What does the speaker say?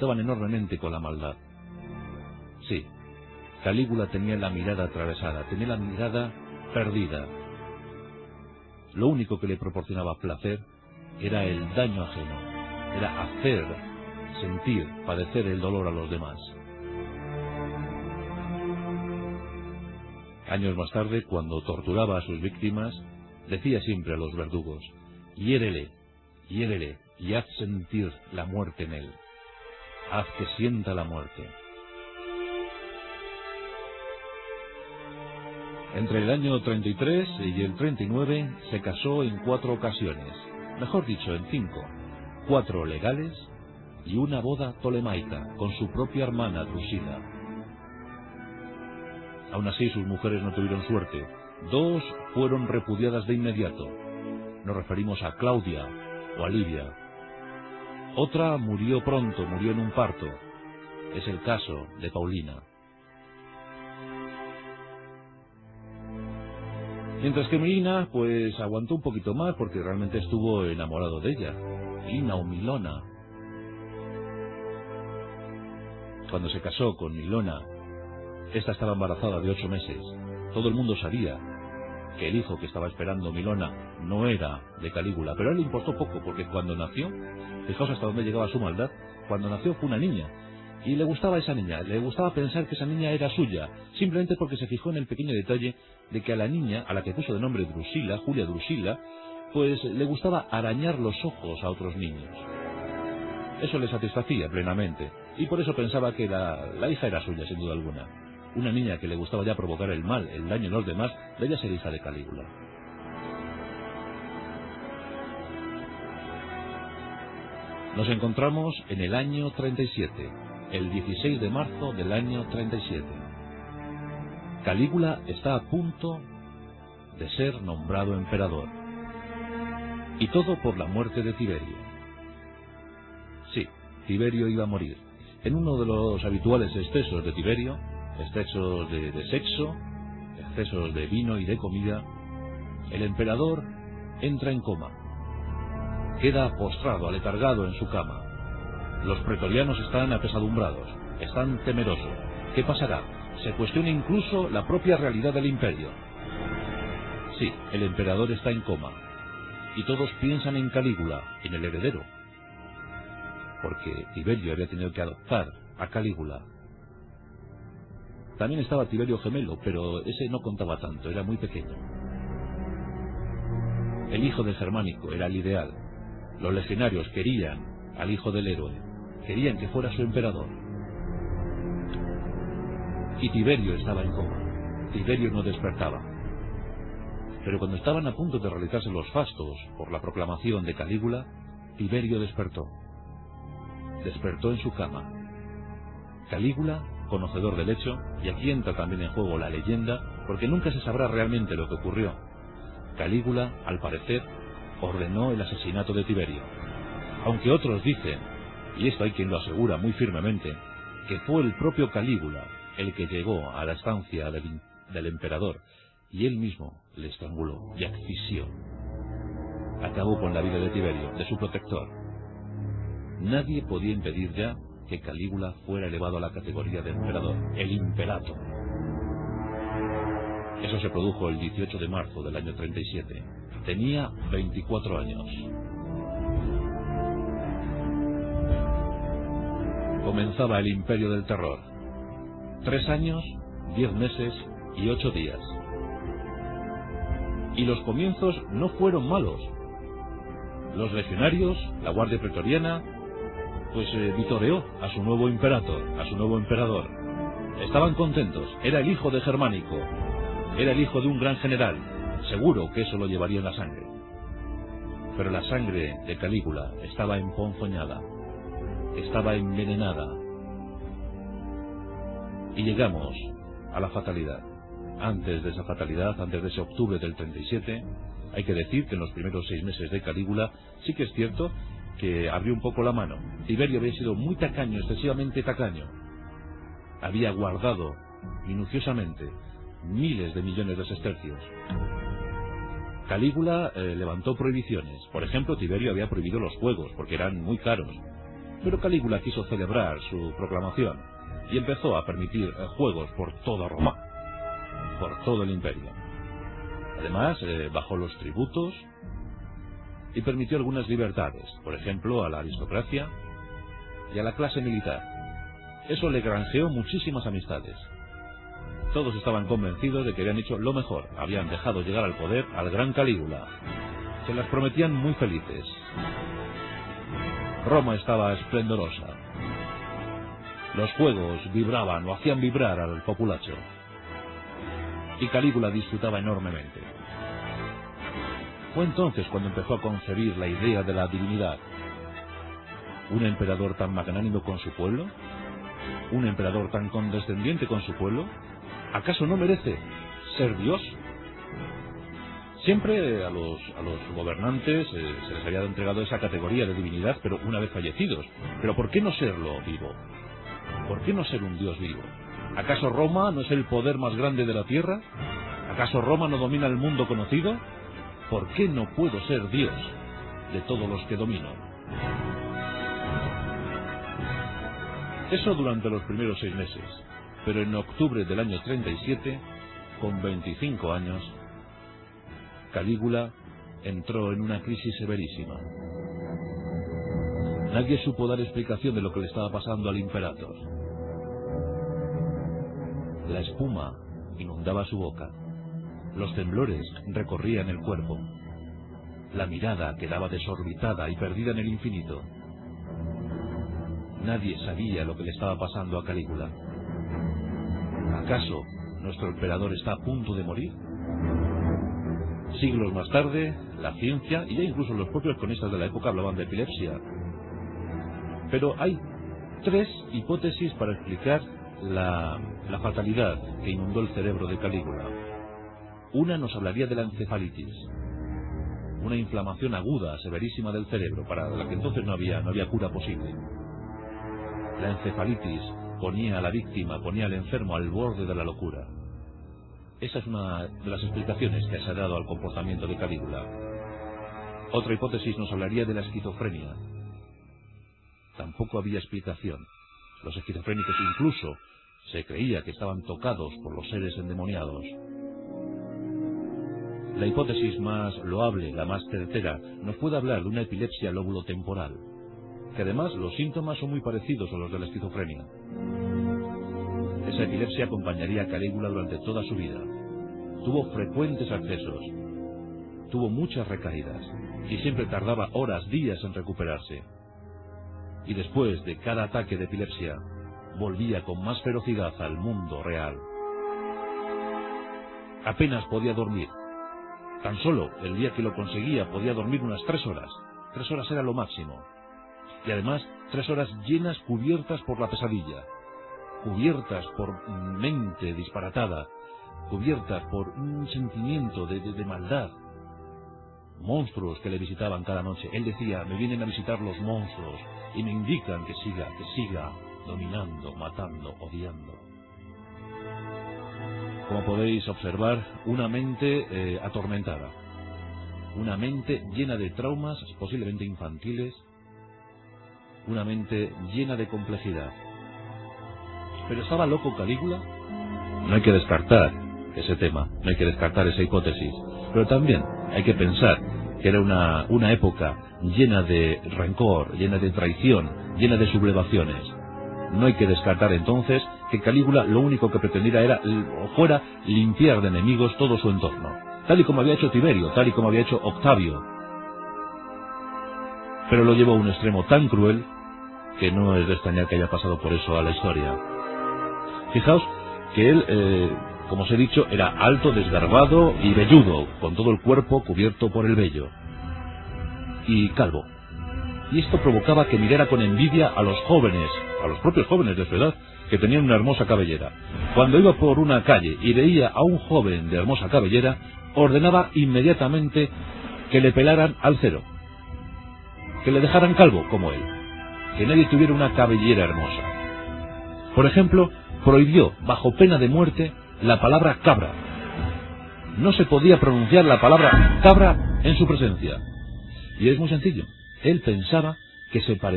estaban enormemente con la maldad. Sí, Calígula tenía la mirada atravesada, tenía la mirada perdida. Lo único que le proporcionaba placer era el daño ajeno, era hacer, sentir, padecer el dolor a los demás. Años más tarde, cuando torturaba a sus víctimas, decía siempre a los verdugos: hiérele, hiérele, y haz sentir la muerte en él. Haz que sienta la muerte. Entre el año 33 y el 39 se casó en 4 ocasiones, mejor dicho, en 5, 4 legales y una boda tolemaica con su propia hermana Drusila. Aún así, sus mujeres no tuvieron suerte. 2 fueron repudiadas de inmediato. Nos referimos a Claudia o a Livia. Otra murió pronto, murió en un parto. Es el caso de Paulina. Mientras que Milina, pues aguantó un poquito más porque realmente estuvo enamorado de ella. Milina o Milona. Cuando se casó con Milona, esta estaba embarazada de 8 meses. Todo el mundo sabía que el hijo que estaba esperando Milona no era de Calígula, pero a él le importó poco porque cuando nació, fijaos hasta dónde llegaba su maldad, cuando nació fue una niña. Y le gustaba esa niña, le gustaba pensar que esa niña era suya, simplemente porque se fijó en el pequeño detalle de que a la niña, a la que puso de nombre Drusila, Julia Drusila, pues le gustaba arañar los ojos a otros niños. Eso le satisfacía plenamente, y por eso pensaba que la hija era suya, sin duda alguna. Una niña que le gustaba ya provocar el mal, el daño en los demás, debía ser hija de Calígula. Nos encontramos en el año 37, el 16 de marzo del año 37. Calígula está a punto de ser nombrado emperador. Y todo por la muerte de Tiberio. Sí, Tiberio iba a morir. En uno de los habituales excesos de Tiberio, excesos de sexo, excesos de vino y de comida, el emperador entra en coma. Queda postrado, aletargado en su cama. Los pretorianos están apesadumbrados, están temerosos. ¿Qué pasará? Se cuestiona incluso la propia realidad del imperio. Sí, el emperador está en coma. Y todos piensan en Calígula, en el heredero. Porque Tiberio había tenido que adoptar a Calígula. También estaba Tiberio gemelo, pero ese no contaba tanto, era muy pequeño. El hijo de Germánico era el ideal. Los legionarios querían al hijo del héroe, querían que fuera su emperador. Y Tiberio estaba en coma. Tiberio no despertaba. Pero cuando estaban a punto de realizarse los fastos por la proclamación de Calígula, Tiberio despertó. Despertó en su cama. Calígula, conocedor del hecho, y aquí entra también en juego la leyenda, porque nunca se sabrá realmente lo que ocurrió. Calígula, al parecer, ordenó el asesinato de Tiberio. Aunque otros dicen, y esto hay quien lo asegura muy firmemente, que fue el propio Calígula el que llegó a la estancia del emperador y él mismo le estranguló y asfixió. Acabó con la vida de Tiberio, de su protector. Nadie podía impedir ya que Calígula fuera elevado a la categoría de emperador, el imperator. Eso se produjo el 18 de marzo del año 37. Tenía 24 años. Comenzaba el imperio del terror. 3 años, 10 meses y 8 días. Y los comienzos no fueron malos. Los legionarios, la guardia pretoriana, pues vitoreó a su nuevo imperator, a su nuevo emperador. Estaban contentos, era el hijo de Germánico, era el hijo de un gran general, seguro que eso lo llevaría en la sangre. Pero la sangre de Calígula estaba emponzoñada, estaba envenenada. Y llegamos a la fatalidad. Antes de esa fatalidad, antes de ese octubre del 37, hay que decir que en los primeros 6 meses de Calígula sí que es cierto que abrió un poco la mano. Tiberio había sido muy tacaño, excesivamente tacaño. Había guardado minuciosamente miles de millones de sestercios. Calígula levantó prohibiciones. Por ejemplo, Tiberio había prohibido los juegos porque eran muy caros. Pero Calígula quiso celebrar su proclamación y empezó a permitir juegos por toda Roma, por todo el imperio. Además, bajó los tributos y permitió algunas libertades, por ejemplo, a la aristocracia y a la clase militar. Eso le granjeó muchísimas amistades. Todos estaban convencidos de que habían hecho lo mejor, habían dejado llegar al poder al gran Calígula. Se las prometían muy felices. Roma estaba esplendorosa. Los juegos vibraban o hacían vibrar al populacho. Y Calígula disfrutaba enormemente. Fue entonces cuando empezó a concebir la idea de la divinidad. ¿Un emperador tan magnánimo con su pueblo? ¿Un emperador tan condescendiente con su pueblo? ¿Acaso no merece ser Dios? Siempre a los gobernantes se les había entregado esa categoría de divinidad, pero una vez fallecidos. ¿Pero por qué no serlo vivo? ¿Por qué no ser un Dios vivo? ¿Acaso Roma no es el poder más grande de la tierra? ¿Acaso Roma no domina el mundo conocido? ¿Por qué no puedo ser Dios de todos los que domino? Eso durante los primeros 6 meses, pero en octubre del año 37, con 25 años, Calígula entró en una crisis severísima. Nadie supo dar explicación de lo que le estaba pasando al imperator. La espuma inundaba su boca. Los temblores recorrían el cuerpo. La mirada quedaba desorbitada y perdida en el infinito. Nadie sabía lo que le estaba pasando a Calígula. ¿Acaso nuestro emperador está a punto de morir? Siglos más tarde, la ciencia, y ya incluso los propios cronistas de la época hablaban de epilepsia. Pero hay 3 hipótesis para explicar la fatalidad que inundó el cerebro de Calígula. Una nos hablaría de la encefalitis, una inflamación aguda, severísima del cerebro, para la que entonces no había cura posible. La encefalitis ponía a la víctima, ponía al enfermo al borde de la locura. Esa es una de las explicaciones que se ha dado al comportamiento de Calígula. Otra hipótesis nos hablaría de la esquizofrenia. Tampoco había explicación. Los esquizofrénicos incluso se creía que estaban tocados por los seres endemoniados. La hipótesis más loable, la más certera, nos puede hablar de una epilepsia lóbulo-temporal, que además los síntomas son muy parecidos a los de la esquizofrenia. Esa epilepsia acompañaría a Calígula durante toda su vida. Tuvo frecuentes accesos, tuvo muchas recaídas, y siempre tardaba horas, días en recuperarse. Y después de cada ataque de epilepsia, volvía con más ferocidad al mundo real. Apenas podía dormir. Tan solo el día que lo conseguía podía dormir unas 3 horas. 3 horas era lo máximo. Y además 3 horas llenas, cubiertas por la pesadilla, cubiertas por mente disparatada, cubiertas por un sentimiento de maldad. Monstruos que le visitaban cada noche. Él decía: me vienen a visitar los monstruos y me indican que siga dominando, matando, odiando. Como podéis observar, una mente atormentada, una mente llena de traumas, posiblemente infantiles, una mente llena de complejidad. ¿Pero estaba loco Calígula? No hay que descartar ese tema, no hay que descartar esa hipótesis, pero también hay que pensar que era una época llena de rencor, llena de traición, llena de sublevaciones. No hay que descartar entonces que Calígula lo único que pretendiera fuera limpiar de enemigos todo su entorno, tal y como había hecho Tiberio, tal y como había hecho Octavio. Pero lo llevó a un extremo tan cruel que no es de extrañar que haya pasado por eso a la historia. Fijaos que él, como os he dicho, era alto, desgarbado y velludo, con todo el cuerpo cubierto por el vello, y calvo. Y esto provocaba que mirara con envidia a los jóvenes, a los propios jóvenes de su edad, que tenían una hermosa cabellera. Cuando iba por una calle y veía a un joven de hermosa cabellera, ordenaba inmediatamente que le pelaran al cero, que le dejaran calvo como él, que nadie tuviera una cabellera hermosa. Por ejemplo, prohibió, bajo pena de muerte, la palabra cabra. No se podía pronunciar la palabra cabra en su presencia. Y es muy sencillo. Él pensaba que se parecía